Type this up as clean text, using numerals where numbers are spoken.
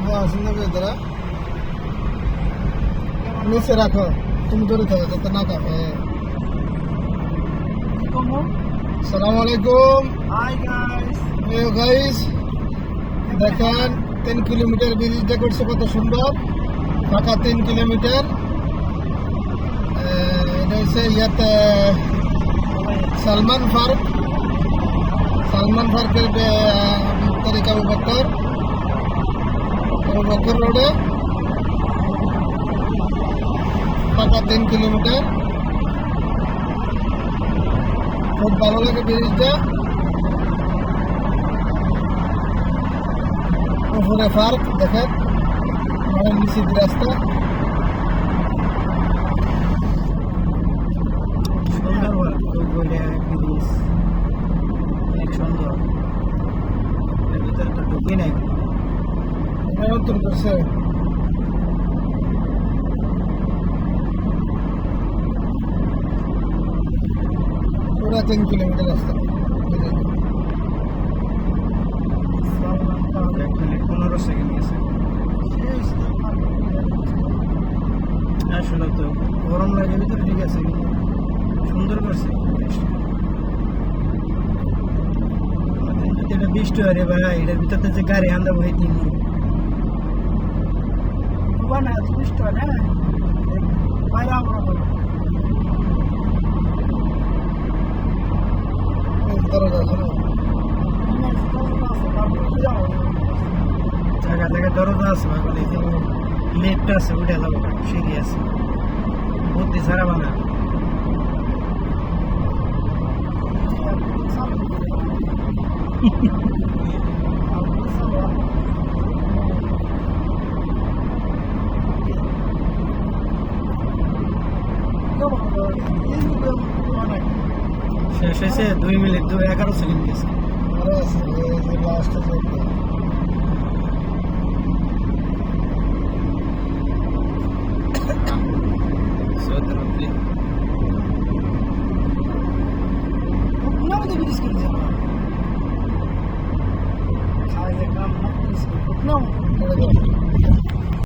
হ্যাঁ সুন্দর করে ধরা নিচে রাখো তুমি ধরে থাকো যাতে না কামে আসসালামু আলাইকুম গাইস দেখেন 3 কিলোমিটার ব্রিজটা করছে কত সুন্দর ফাঁকা 3 কিলোমিটার এটা হচ্ছে ইয়াতে সালমান পার্কের তারিখ আবু বকর রোডে ফাঁকা 3 কিলোমিটার খুব ভালো লাগে ব্রিজটা উপরে পার্ক দেখেন মাঠের নিচে রাস্তা অনেক সুন্দর এর ভিতরে তো ঢুকি নাই নতুন করছে পুরা 3 কিলোমিটার রাস্তা 15 সেকেন্ড গেছে আসলে তো গরম লাগে ভিতরে ঠিক আছে সুন্দর করছে এটা বৃষ্টি হয় রে ভাই এটার ভিতরে যে গাড়ি আন্দা বই দিন না বৃষ্টি হয় না বাইরে আমরা জায়গা জায়গায় দরজা আছে বলে লেটটা আছে উঠে এলাম সিঁড়ি আছে বুদ্ধি ছাড়া বানা শেষ হয়েছে 2 মিনিট 11 সেকেন্ড গেছে লাস্ট